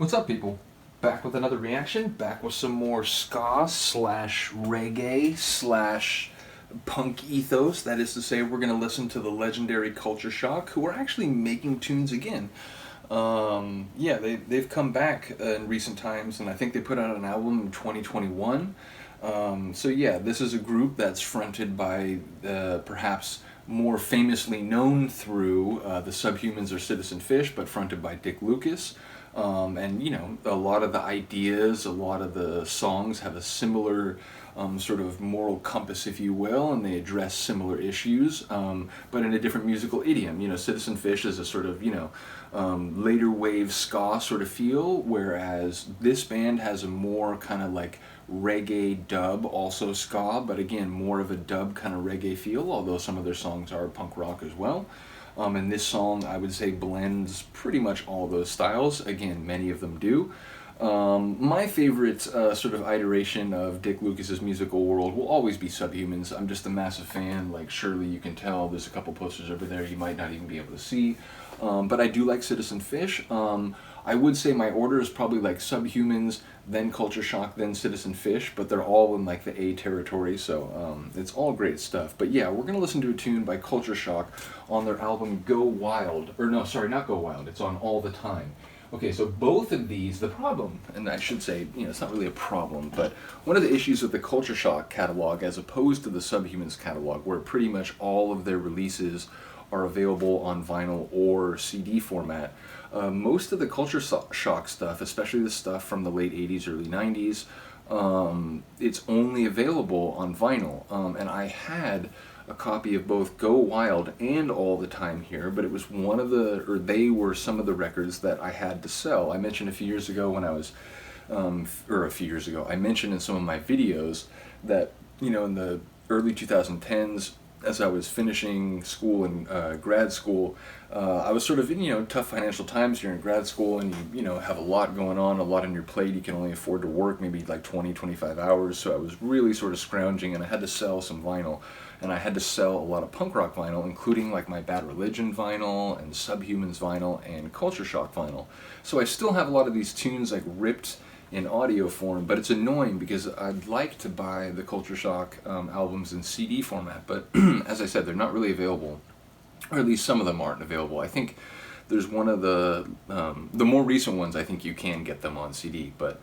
What's up, people? Back with another reaction, back with some more ska slash reggae slash punk ethos. That is to say, we're going to listen to the legendary Culture Shock, who are actually making tunes again. They've come back in recent times, and I think they put out an album in 2021. This is a group that's fronted by perhaps more famously known through the Subhumans or Citizen Fish, but fronted by Dick Lucas. A lot of the ideas, a lot of the songs have a similar sort of moral compass, if you will, and they address similar issues, but in a different musical idiom. Citizen Fish is a sort of, later wave ska sort of feel, whereas this band has a more kind of like reggae dub, also ska, but again, more of a dub kind of reggae feel, although some of their songs are punk rock as well. And this song, I would say, blends pretty much all those styles. Again, many of them do. My favorite sort of iteration of Dick Lucas's musical world will always be Subhumans. I'm just a massive fan. Like, surely you can tell, there's a couple posters over there you might not even be able to see. But I do like Citizen Fish. I would say my order is probably like Subhumans, then Culture Shock, then Citizen Fish, but they're all in like the A territory, so it's all great stuff. But yeah, we're going to listen to a tune by Culture Shock on their album Go Wild. Or no, sorry, not Go Wild, it's on All the Time. Okay, so both of these, the problem, and I should say, it's not really a problem, but one of the issues with the Culture Shock catalog as opposed to the Subhumans catalog, where pretty much all of their releases are available on vinyl or CD format, most of the Culture Shock stuff, especially the stuff from the late 80s, early 90s, it's only available on vinyl. And I had a copy of both Go Wild and All the Time here, but it was they were some of the records that I had to sell. I mentioned a few years ago when I was, I mentioned in some of my videos that, in the early 2010s, as I was finishing school and grad school, I was sort of in tough financial times. You're in grad school and you have a lot going on, a lot on your plate. You can only afford to work maybe like 20-25 hours. So I was really sort of scrounging, and I had to sell some vinyl, and I had to sell a lot of punk rock vinyl, including like my Bad Religion vinyl and Subhumans vinyl and Culture Shock vinyl. So I still have a lot of these tunes like ripped in audio form, but it's annoying because I'd like to buy the Culture Shock albums in CD format, but as I said, they're not really available, or at least some of them aren't available. I think there's one of the more recent ones, I think you can get them on CD, but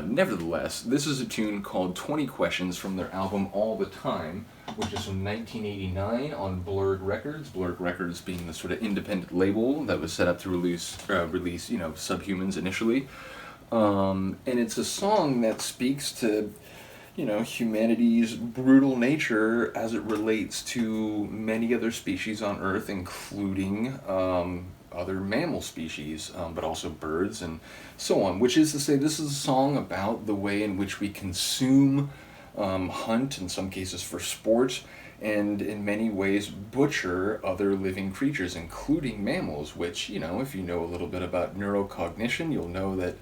nevertheless, this is a tune called 20 Questions from their album All the Time, which is from 1989 on Blurred Records. Blurred Records being the sort of independent label that was set up to release Subhumans initially. And it's a song that speaks to, humanity's brutal nature as it relates to many other species on Earth, including other mammal species, but also birds and so on. Which is to say, this is a song about the way in which we consume, hunt, in some cases for sport, and in many ways butcher other living creatures, including mammals, which, if you know a little bit about neurocognition, you'll know that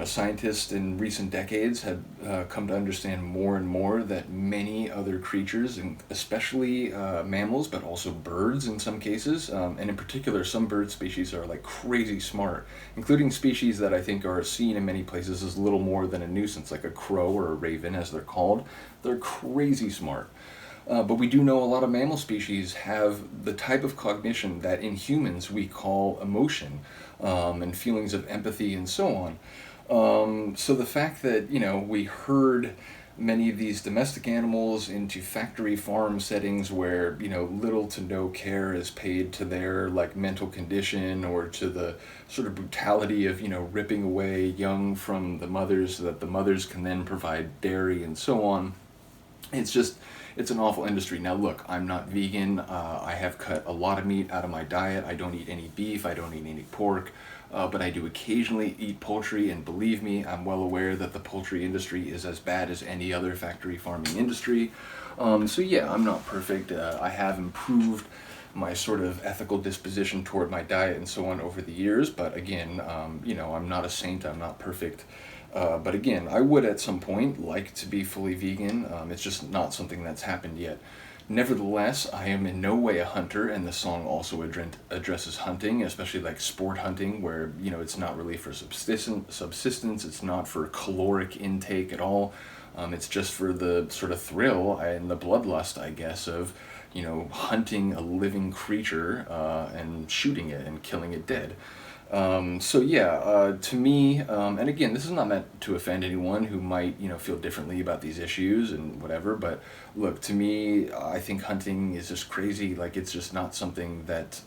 scientists in recent decades have come to understand more and more that many other creatures, and especially mammals, but also birds in some cases, and in particular some bird species are like crazy smart, including species that I think are seen in many places as little more than a nuisance, like a crow or a raven as they're called. They're crazy smart. But we do know a lot of mammal species have the type of cognition that in humans we call emotion, and feelings of empathy and so on. So the fact that, we herd many of these domestic animals into factory farm settings where, little to no care is paid to their like mental condition, or to the sort of brutality of, ripping away young from the mothers so that the mothers can then provide dairy and so on. It's an awful industry. Now look, I'm not vegan. I have cut a lot of meat out of my diet. I don't eat any beef. I don't eat any pork. But I do occasionally eat poultry, and believe me, I'm well aware that the poultry industry is as bad as any other factory farming industry. So yeah, I'm not perfect. I have improved my sort of ethical disposition toward my diet and so on over the years, but again, I'm not a saint, I'm not perfect. But again, I would at some point like to be fully vegan. It's just not something that's happened yet. Nevertheless, I am in no way a hunter, and the song also addresses hunting, especially like sport hunting, where it's not really for subsistence. It's not for caloric intake at all. It's just for the sort of thrill and the bloodlust, I guess, of hunting a living creature and shooting it and killing it dead. So yeah, to me, and again, this is not meant to offend anyone who might, feel differently about these issues and whatever, but look, to me, I think hunting is just crazy. Like, it's just not something that,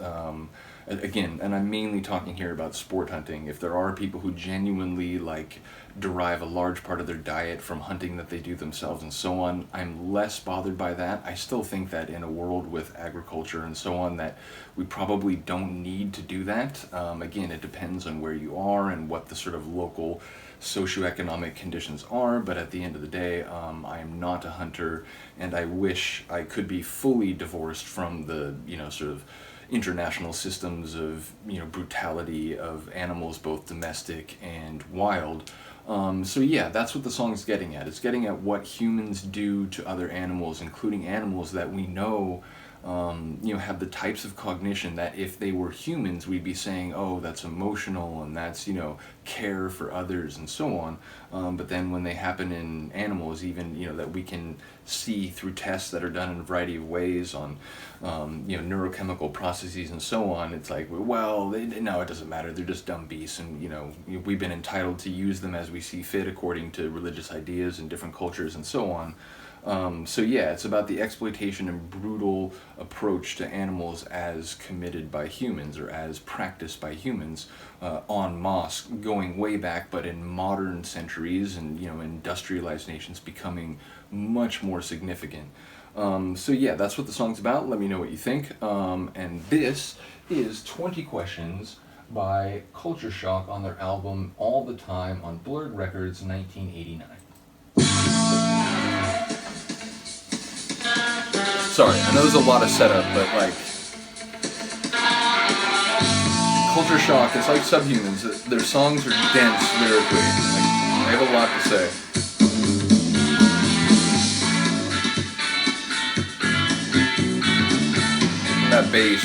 again, and I'm mainly talking here about sport hunting. If there are people who genuinely, like, derive a large part of their diet from hunting that they do themselves and so on, I'm less bothered by that. I still think that in a world with agriculture and so on, that we probably don't need to do that. Again, it depends on where you are and what the sort of local socioeconomic conditions are, but at the end of the day, I am not a hunter, and I wish I could be fully divorced from the, sort of international systems of, brutality of animals, both domestic and wild. So yeah, that's what the song's getting at. It's getting at what humans do to other animals, including animals that we know, have the types of cognition that if they were humans, we'd be saying, oh, that's emotional and that's, care for others and so on. But then when they happen in animals, even, that we can see through tests that are done in a variety of ways on, neurochemical processes and so on, it's like, well, no, it doesn't matter. They're just dumb beasts. And, we've been entitled to use them as we see fit according to religious ideas in different cultures and so on. So yeah, it's about the exploitation and brutal approach to animals as committed by humans or as practiced by humans en masse, going way back, but in modern centuries and industrialized nations becoming much more significant. So yeah, that's what the song's about. Let me know what you think. And this is 20 Questions by Culture Shock on their album All the Time on Blurred Records, 1989. Sorry, I know there's a lot of setup, but like, Culture Shock, it's like Subhumans. Their songs are dense lyrically. Like, they have a lot to say. And that bass.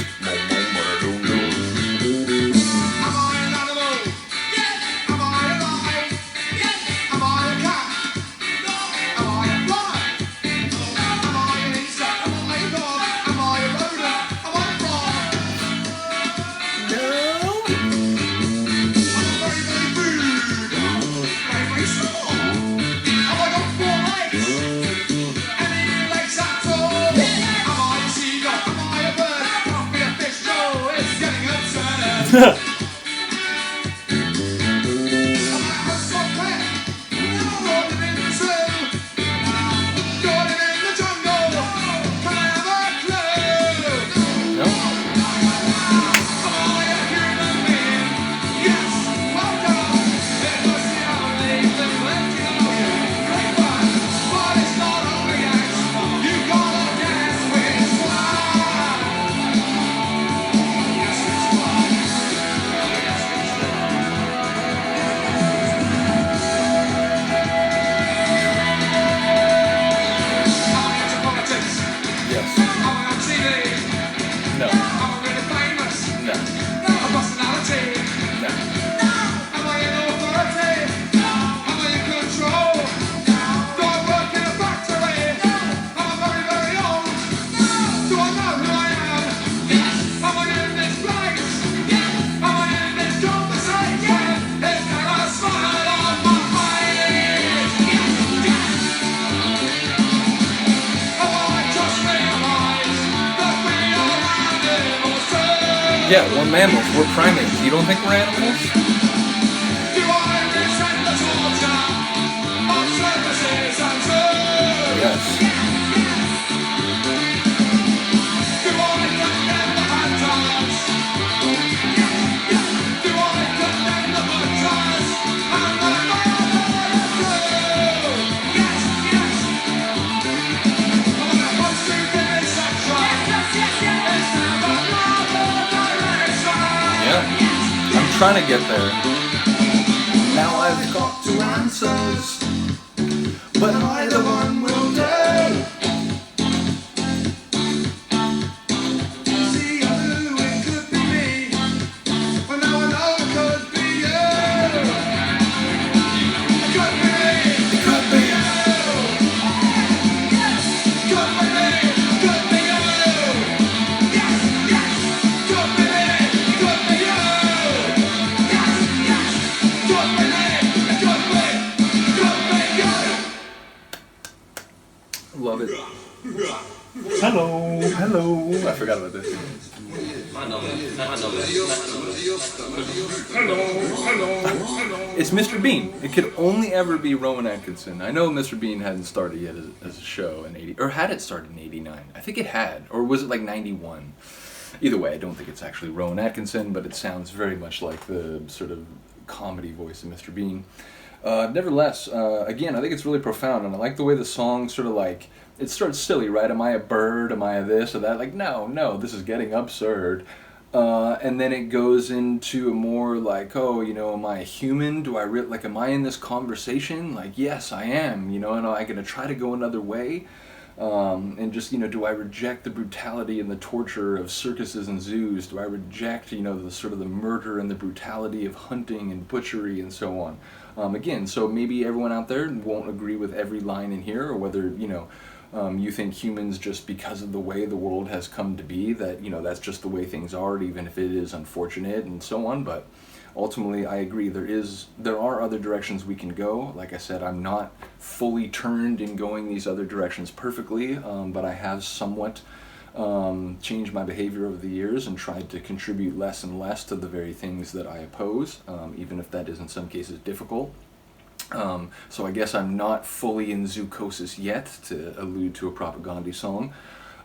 Yeah, we're mammals. We're primates. You don't think we're animals? Yes. Trying to get there. Now I've got two answers, but either one will do. hello. I forgot about this. It's Mr. Bean. It could only ever be Rowan Atkinson. I know Mr. Bean hadn't started yet as a show in 80, or had it started in 89? I think it had, or was it like 91? Either way, I don't think it's actually Rowan Atkinson, but it sounds very much like the sort of comedy voice of Mr. Bean. Nevertheless, again, I think it's really profound, and I like the way the song sort of like, it starts silly, right? Am I a bird? Am I a this or that? Like, no, this is getting absurd. And then it goes into a more like, oh, you know, am I a human? Do I like, am I in this conversation? Like, yes, I am, you know, and am I going to try to go another way? And just, you know, do I reject the brutality and the torture of circuses and zoos? Do I reject, you know, the sort of the murder and the brutality of hunting and butchery and so on? Again, so maybe everyone out there won't agree with every line in here, or whether, you know, you think humans, just because of the way the world has come to be, that, you know, that's just the way things are, even if it is unfortunate and so on. But ultimately, I agree, there are other directions we can go. Like I said, I'm not fully turned in going these other directions perfectly, but I have somewhat changed my behavior over the years and tried to contribute less and less to the very things that I oppose, even if that is in some cases difficult. So I guess I'm not fully in zoochosis yet, to allude to a Propagandhi song.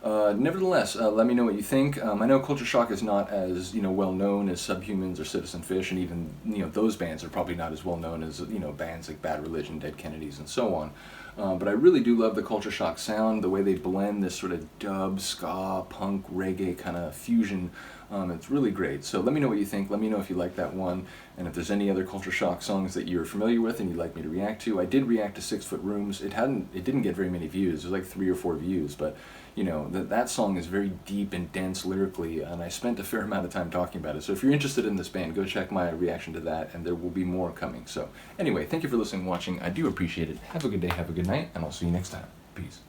Nevertheless, let me know what you think. I know Culture Shock is not as, you know, well known as Subhumans or Citizen Fish, and even, you know, those bands are probably not as well known as, you know, bands like Bad Religion, Dead Kennedys, and so on. But I really do love the Culture Shock sound, the way they blend this sort of dub, ska, punk, reggae kind of fusion. It's really great. So let me know what you think. Let me know if you like that one, and if there's any other Culture Shock songs that you're familiar with and you'd like me to react to. I did react to 6 Foot Rooms. It didn't get very many views. It was like 3 or 4 views, but you know, that song is very deep and dense lyrically, and I spent a fair amount of time talking about it. So if you're interested in this band, go check my reaction to that, and there will be more coming. So anyway, thank you for listening and watching. I do appreciate it. Have a good day, have a good night, and I'll see you next time. Peace.